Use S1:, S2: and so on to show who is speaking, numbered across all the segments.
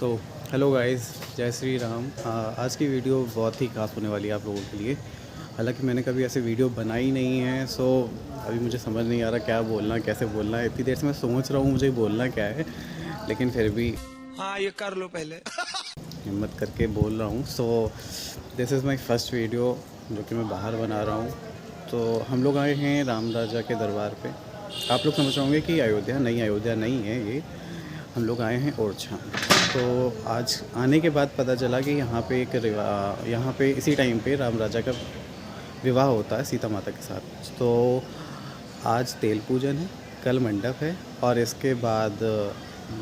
S1: So hello guys, जय श्री राम। आज की वीडियो बहुत ही खास होने वाली है आप लोगों के लिए। हालांकि मैंने कभी ऐसे वीडियो बनाई नहीं है, सो अभी मुझे समझ नहीं आ रहा क्या बोलना, कैसे बोलना है। इतनी देर से मैं सोच रहा हूँ मुझे बोलना क्या है, लेकिन फिर भी
S2: हाँ ये कर लो पहले
S1: हिम्मत करके बोल रहा हूँ। So this is my first video जो कि मैं बाहर बना रहा हूँ। तो हम लोग आए हैं राम राजा के दरबार पे। आप लोग समझ रहे होंगे कि अयोध्या नहीं है ये, हम लोग आए हैं ओरछा। तो आज आने के बाद पता चला कि यहाँ पे इसी टाइम पे राम राजा का विवाह होता है सीता माता के साथ। तो आज तेल पूजन है, कल मंडप है और इसके बाद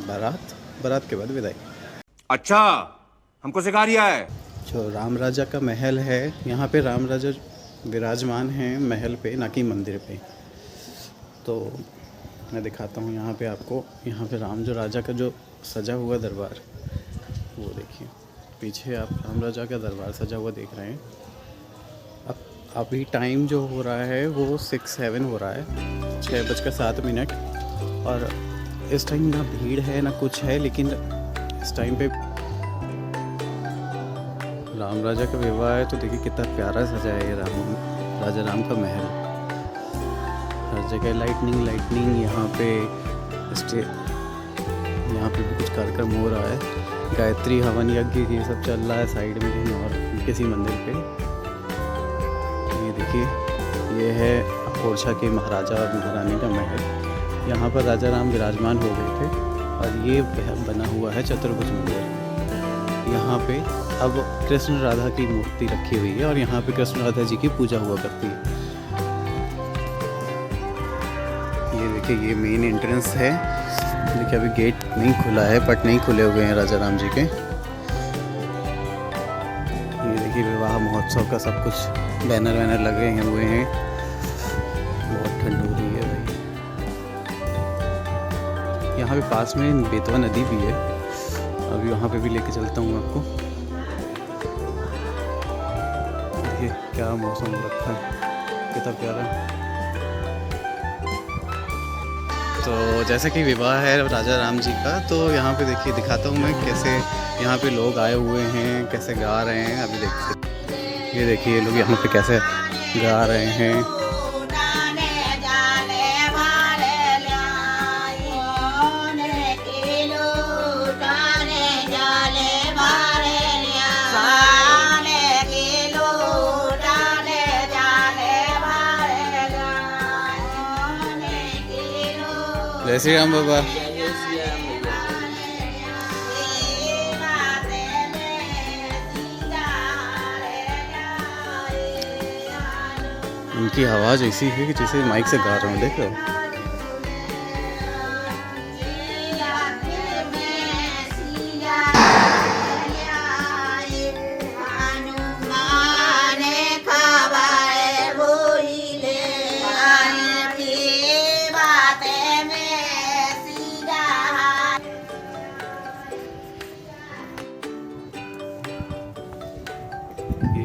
S1: बारात के बाद विदाई।
S2: अच्छा हमको सिखा रिया है।
S1: जो राम राजा का महल है, यहाँ पे राम राजा विराजमान हैं महल पे, ना कि मंदिर पे। तो मैं दिखाता हूँ यहाँ पे आपको। यहाँ पे राजा का जो सजा हुआ दरबार, वो देखिए पीछे आप राम राजा का दरबार सजा हुआ देख रहे हैं। अब अभी टाइम जो हो रहा है वो 6-7 हो रहा है, 6:07। और इस टाइम ना भीड़ है ना कुछ है, लेकिन इस टाइम पे राम राजा का विवाह है। तो देखिए कितना प्यारा सजा है ये राजा राम का महल। हर जगह लाइटनिंग। यहाँ पे भी कुछ कार्यक्रम हो रहा है, गायत्री हवन यज्ञ ये सब चल रहा है साइड में कहीं और किसी मंदिर पे। ये देखिए, ये है ओरछा के महाराजा और महारानी का महल। यहाँ पर राजा राम विराजमान हो गए थे और ये बना हुआ है चतुर्भुज मंदिर। यहाँ पे अब कृष्ण राधा की मूर्ति रखी हुई है और यहाँ पे कृष्ण राधा जी की पूजा हुआ करती है। ये देखिए, ये मेन एंट्रेंस है। देखिए अभी गेट नहीं खुला है, पट नहीं खुले हुए हैं राजा राम जी के। ये देखिए विवाह महोत्सव का सब कुछ बैनर लगे हुए हैं। बहुत ठंड हो रही है भाई। यहाँ पे पास में बेतवा नदी भी है, अभी वहाँ पे भी लेके चलता हूँ आपको। देखिए क्या मौसम रखा है, कितना प्यारा। तो जैसे कि विवाह है राजा राम जी का, तो यहाँ पे देखिए दिखाता हूँ मैं कैसे यहाँ पे लोग आए हुए हैं, कैसे गा रहे हैं। अभी देखते, ये देखिए ये लोग यहाँ पे कैसे गा रहे हैं। जय श्री राम बाबा। इनकी आवाज़ ऐसी है कि जैसे माइक से गा रहा हूँ, देख रहे हो।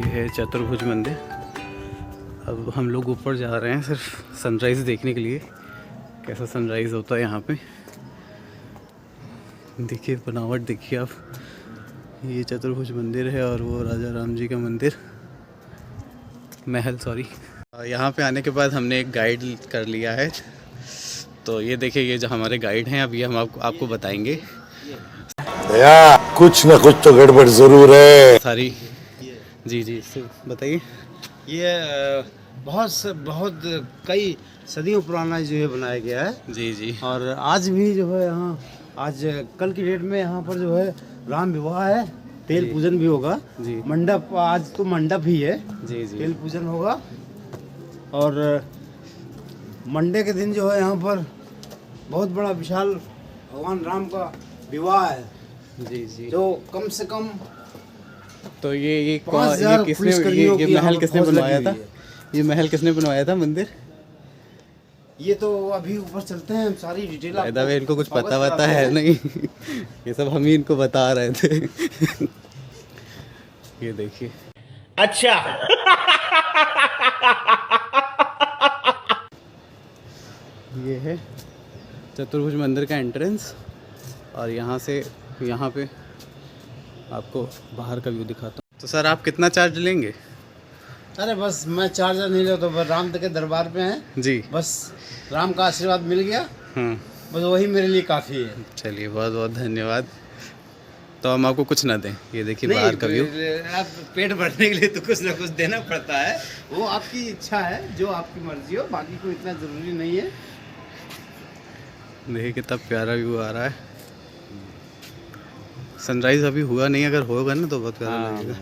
S1: है चतुर्भुज मंदिर। अब हम लोग ऊपर जा रहे हैं सिर्फ सनराइज़ देखने के लिए, कैसा सनराइज़ होता है यहाँ पे। देखिए बनावट देखिए आप, ये चतुर्भुज मंदिर है और वो राजा राम जी का महल सॉरी। यहाँ पे आने के बाद हमने एक गाइड कर लिया है। तो ये देखिए, ये जो हमारे गाइड हैं, अब ये हम आपको बताएंगे।
S3: कुछ न कुछ तो गड़बड़ जरूर है
S1: सारी। जी बताइए।
S4: ये बहुत कई सदियों पुराना जो है बनाया गया है।
S1: जी।
S4: और आज भी जो है यहाँ, आज कल की डेट में यहाँ पर जो है राम विवाह है, तेल पूजन भी होगा
S1: जी।
S4: मंडप, आज तो मंडप ही है
S1: जी।
S4: तेल पूजन होगा। और मंडे के दिन जो है यहाँ पर बहुत बड़ा विशाल भगवान राम का विवाह है।
S1: जी।
S4: जो कम से कम
S1: तो ये महल किसने बनवाया था? ये महल किसने बनवाया था मंदिर?
S4: ये तो अभी ऊपर चलते हैं, सारी डिटेल आपको।
S1: इनको कुछ पता है नहीं ये सब हम ही इनको बता रहे थे ये देखिए।
S2: अच्छा
S1: ये है चतुर्भुज मंदिर का एंट्रेंस। और यहाँ से यहाँ पे आपको बाहर का व्यू दिखाता हूँ। तो सर आप कितना चार्ज लेंगे?
S4: अरे बस मैं चार्जर नहीं लेता, बस राम के दरबार पे हैं
S1: जी।
S4: बस, राम का आशीर्वाद मिल गया, बस वही मेरे लिए काफ़ी है।
S1: चलिए बहुत बहुत धन्यवाद। तो हम आपको कुछ ना दें, ये देखिए बाहर का व्यू।
S4: आप पेट भरने के लिए तो कुछ ना कुछ देना पड़ता है, वो आपकी इच्छा है, जो आपकी मर्जी हो, बाकी कोई इतना ज़रूरी नहीं है।
S1: देखिए कितना प्यारा व्यू आ रहा है। सनराइज़ अभी हुआ नहीं, अगर होगा ना तो बहुत प्यारा लगेगा।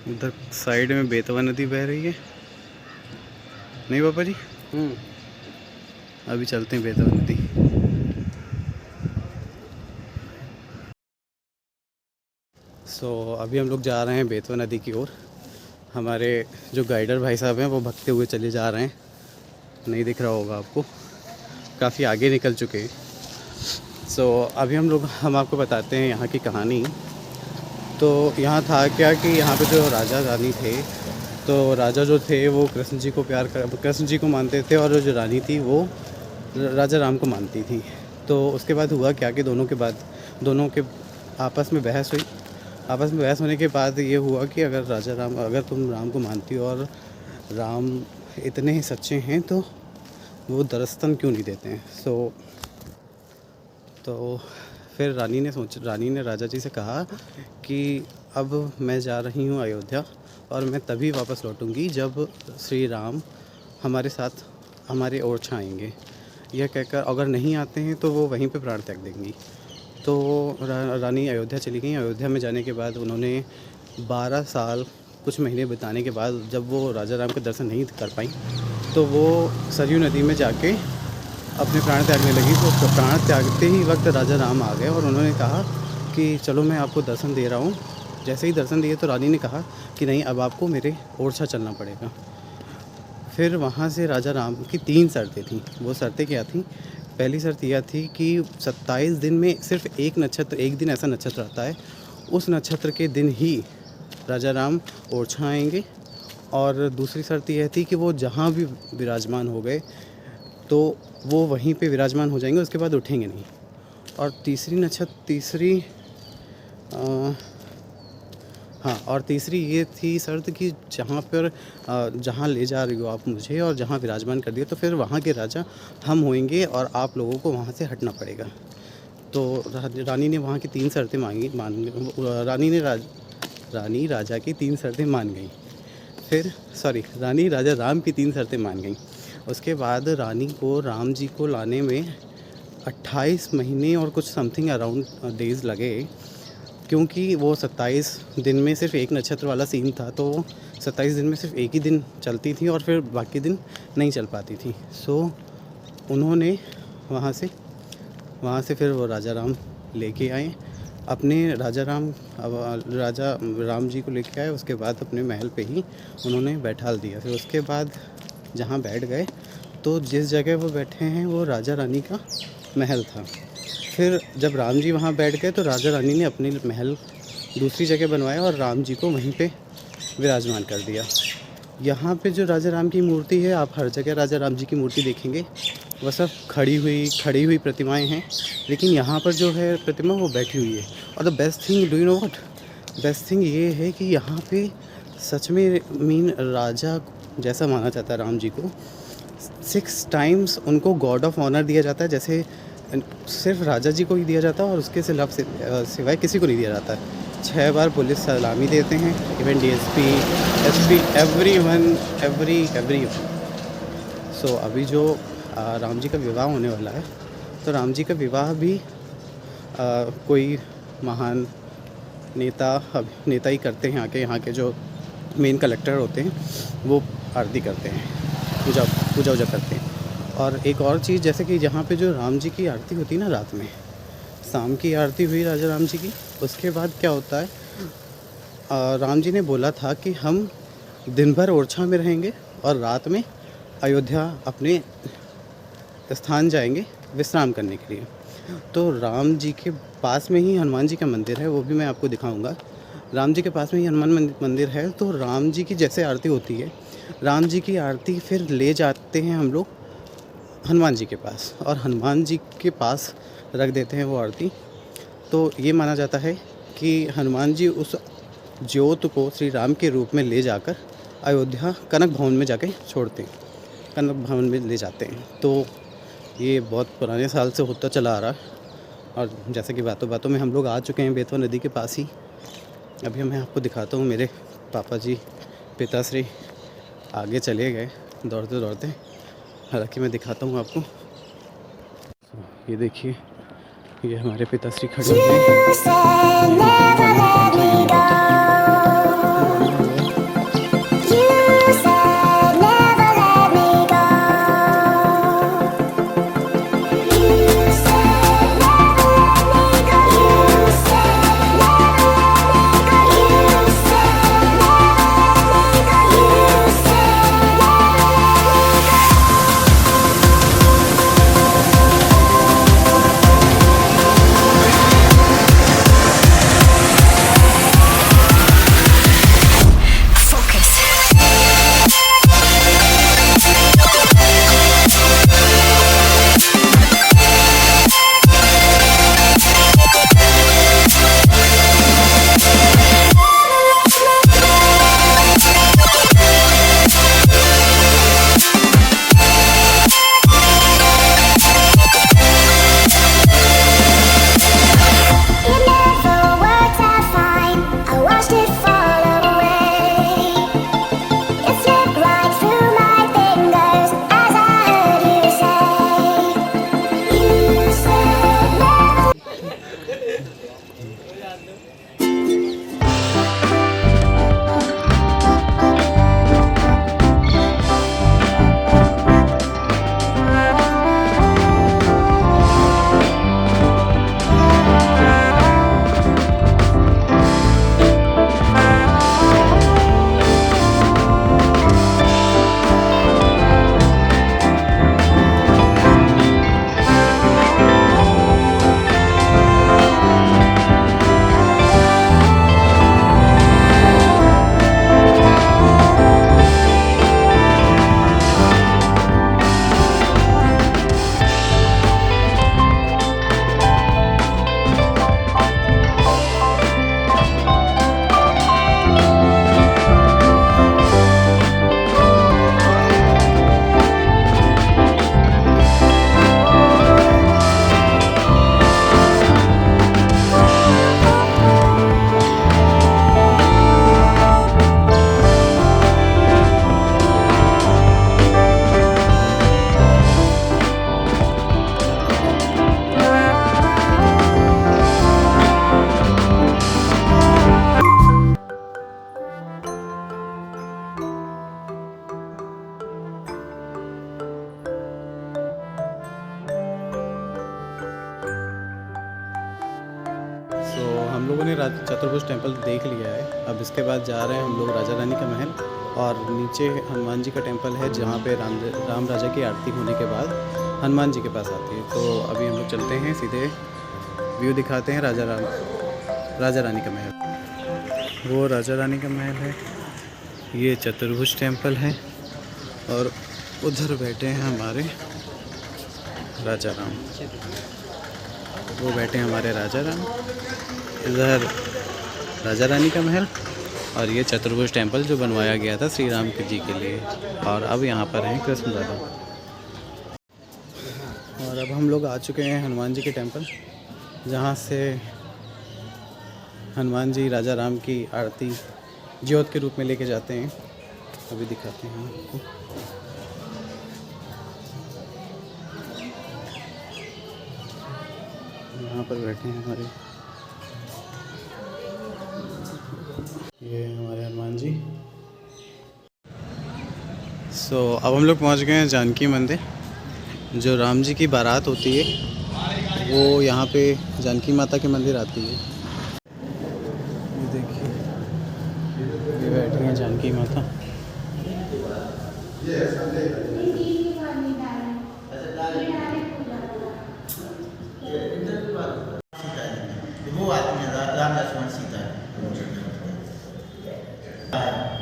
S1: उधर साइड में बेतवा नदी बह रही है, नहीं पापा जी? अभी चलते हैं बेतवा नदी। अभी हम लोग जा रहे हैं बेतवा नदी की ओर। हमारे जो गाइडर भाई साहब हैं वो भगते हुए चले जा रहे हैं, नहीं दिख रहा होगा आपको, काफ़ी आगे निकल चुके हैं। अभी हम आपको बताते हैं यहाँ की कहानी। तो यहाँ था क्या कि यहाँ पे जो राजा रानी थे, तो राजा जो थे वो कृष्ण जी को मानते थे, और जो रानी थी वो राजा राम को मानती थी। तो उसके बाद हुआ क्या कि दोनों के आपस में बहस हुई। आपस में बहस होने के बाद ये हुआ कि अगर तुम राम को मानती हो और राम इतने ही सच्चे हैं तो वो दरअसल क्यों नहीं देते हैं। तो फिर रानी ने राजा जी से कहा कि अब मैं जा रही हूँ अयोध्या, और मैं तभी वापस लौटूंगी जब श्री राम हमारे साथ हमारे ओरछा आएंगे। यह कहकर अगर नहीं आते हैं तो वो वहीं पे प्राण त्याग देंगी। तो रानी अयोध्या चली गई। अयोध्या में जाने के बाद उन्होंने 12 साल कुछ महीने बिताने के बाद जब वो राजा राम के दर्शन नहीं कर पाई, तो वो सरयू नदी में जाके अपने प्राण त्यागने लगी। तो प्राण त्यागते ही वक्त राजा राम आ गए और उन्होंने कहा कि चलो मैं आपको दर्शन दे रहा हूँ। जैसे ही दर्शन दिए तो रानी ने कहा कि नहीं, अब आपको मेरे ओरछा चलना पड़ेगा। फिर वहाँ से राजा राम की 3 शर्तें थीं। वो शर्तें क्या थीं? पहली शर्त यह थी कि 27 दिन में सिर्फ एक दिन ऐसा नक्षत्र आता है, उस नक्षत्र के दिन ही राजा राम ओरछा आएंगे। और दूसरी शर्त यह थी कि वो जहाँ भी विराजमान हो गए तो वो वहीं पे विराजमान हो जाएंगे, उसके बाद उठेंगे नहीं। और तीसरी ये थी शर्त कि जहाँ ले जा रही हो आप मुझे और जहाँ विराजमान कर दिए तो फिर वहाँ के राजा हम होंगे और आप लोगों को वहाँ से हटना पड़ेगा। तो रानी ने वहाँ की 3 शर्तें रानी राजा की 3 शर्तें मान गई। रानी राजा राम की 3 शर्तें मान गई। उसके बाद रानी को राम जी को लाने में 28 महीने और कुछ समथिंग अराउंड डेज़ लगे, क्योंकि वो 27 दिन में सिर्फ एक नक्षत्र वाला सीन था। तो 27 दिन में सिर्फ एक ही दिन चलती थी और फिर बाकी दिन नहीं चल पाती थी। उन्होंने वहाँ से फिर वो राजा राम लेके आए अपने राजा राम जी को लेके आए। उसके बाद अपने महल पे ही उन्होंने बैठाल दिया। फिर उसके बाद जहाँ बैठ गए तो जिस जगह वो बैठे हैं वो राजा रानी का महल था। फिर जब राम जी वहाँ बैठ गए तो राजा रानी ने अपने महल दूसरी जगह बनवाया और राम जी को वहीं पे विराजमान कर दिया। यहाँ पे जो राजा राम की मूर्ति है, आप हर जगह राजा राम जी की मूर्ति देखेंगे वह सब खड़ी हुई प्रतिमाएं हैं, लेकिन यहाँ पर जो है प्रतिमा वो बैठी हुई है। और the best thing, do you know what? Best thing ये है कि यहाँ पे सच में राजा जैसा माना जाता है राम जी को। 6 टाइम्स उनको गॉड ऑफ ऑनर दिया जाता है, जैसे सिर्फ राजा जी को ही दिया जाता है और उसके सिवाय किसी को नहीं दिया जाता है। 6 बार पुलिस सलामी देते हैं, इवन DSP, SP, एवरीवन। अभी जो राम जी का विवाह होने वाला है, तो राम जी का विवाह भी कोई महान नेता ही करते हैं। यहाँ के जो मेन कलेक्टर होते हैं वो आरती करते हैं, पूजा करते हैं। और एक और चीज़, जैसे कि जहाँ पे जो राम जी की आरती होती है ना, रात में शाम की आरती हुई राजा राम जी की, उसके बाद क्या होता है, राम जी ने बोला था कि हम दिन भर ओरछा में रहेंगे और रात में अयोध्या अपने स्थान जाएंगे विश्राम करने के लिए। तो राम जी के पास में ही हनुमान जी का मंदिर है, वो भी मैं आपको दिखाऊंगा। राम जी के पास में ही हनुमान मंदिर है, तो राम जी की जैसे आरती होती है, राम जी की आरती फिर ले जाते हैं हम लोग हनुमान जी के पास, और हनुमान जी के पास रख देते हैं वो आरती। तो ये माना जाता है कि हनुमान जी उस ज्योत को श्री राम के रूप में ले जाकर अयोध्या कनक भवन में जाके छोड़ते हैं, कनक भवन में ले जाते हैं। तो ये बहुत पुराने साल से होता चला आ रहा है, और जैसे कि बातों बातों में हम लोग आ चुके हैं बेतवा नदी के पास ही। अभी मैं आपको दिखाता हूँ, मेरे पापा जी पिताश्री आगे चले गए दौड़ते दौड़ते, हालांकि मैं दिखाता हूँ आपको। ये देखिए, ये हमारे पिताश्री खड़े हैं। हम लोगों ने चतुर्भुज टेम्पल देख लिया है। अब इसके बाद जा रहे हैं हम लोग राजा रानी का महल, और नीचे हनुमान जी का टेम्पल है जहाँ पे राम राजा की आरती होने के बाद हनुमान जी के पास आती है। तो अभी हम लोग चलते हैं, सीधे व्यू दिखाते हैं राजा रानी का महल। वो राजा रानी का महल है, ये चतुर्भुज टेम्पल है, और उधर बैठे हैं हमारे राजा राम। वो बैठे हैं हमारे राजा राम। इधर राजा रानी का महल, और ये चतुर्भुज टेम्पल जो बनवाया गया था श्री राम जी के लिए। और अब यहाँ पर हैं कृष्ण राधा। और अब हम लोग आ चुके हैं हनुमान जी के टेम्पल, जहाँ से हनुमान जी राजा राम की आरती ज्योत के रूप में लेके जाते हैं। अभी दिखाते हैं आपको। यहाँ पर बैठे हैं हमारे, ये हमारे हनुमान जी। अब हम लोग पहुँच गए हैं जानकी मंदिर। जो राम जी की बारात होती है वो यहाँ पे जानकी माता के मंदिर आती है। ये देखिए, ये बैठी हैं जानकी माता।
S5: वो आदमी राम लक्ष्मण सीता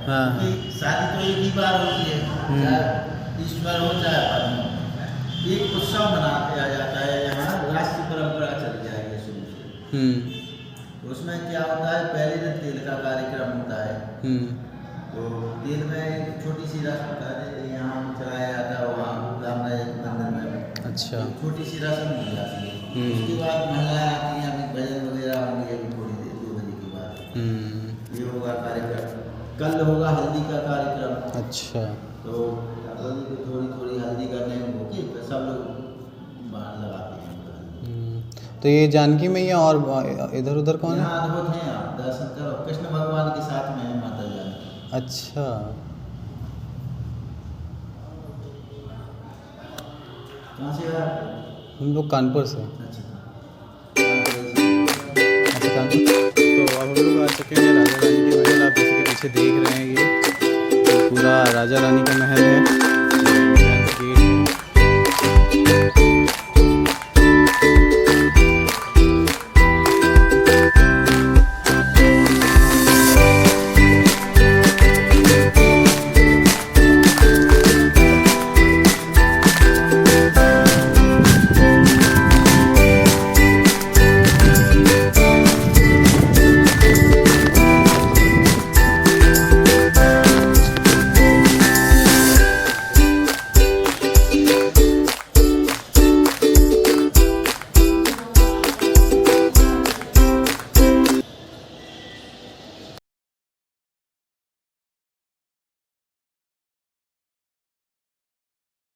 S1: हाँ
S5: क्योंकि शादी तो एक ही बार होती है, चाहे ईश्वर हो चाहे पत्नी। एक उत्सव मनाया जाता है, यहाँ राष्ट्रीय परंपरा चली जाएगी शुरू से। तो उसमें क्या होता है, पहले दिन तेल का कार्यक्रम होता है। तो तेल में एक छोटी सी रस्म होता है, यहाँ चलाया जाता है वहाँ रामराज मंदिर में।
S1: अच्छा।
S5: छोटी सी रस्म हो जाती है। उसके बाद महिलाएं आती हैं, अभी भजन वगैरह होंगे अभी थोड़ी देर 2 बजे के बाद। ये होगा कार्यक्रम। कल होगा हल्दी का कार्यक्रम।
S1: अच्छा।
S5: तो हल्दी को थोड़ी थोड़ी हल्दी करने होगी, तो सब लोग बाहर लगाते हैं।
S1: तो ये जानकी मैया और इधर उधर कौन है?
S5: यहाँ अद्भुत हैं, आप दर्शन करो। कृष्ण भगवान के साथ में है माता जानकी।
S1: अच्छा।
S5: कहाँ से आए?
S1: हम लोग कानपुर से।
S5: अच्छा।
S1: अच्छा कानपुर। तो अब हम लोग आ चुके हैं राजा रानी के महल। आप जैसे कि पीछे देख रहे हैं, ये पूरा राजा रानी का महल है।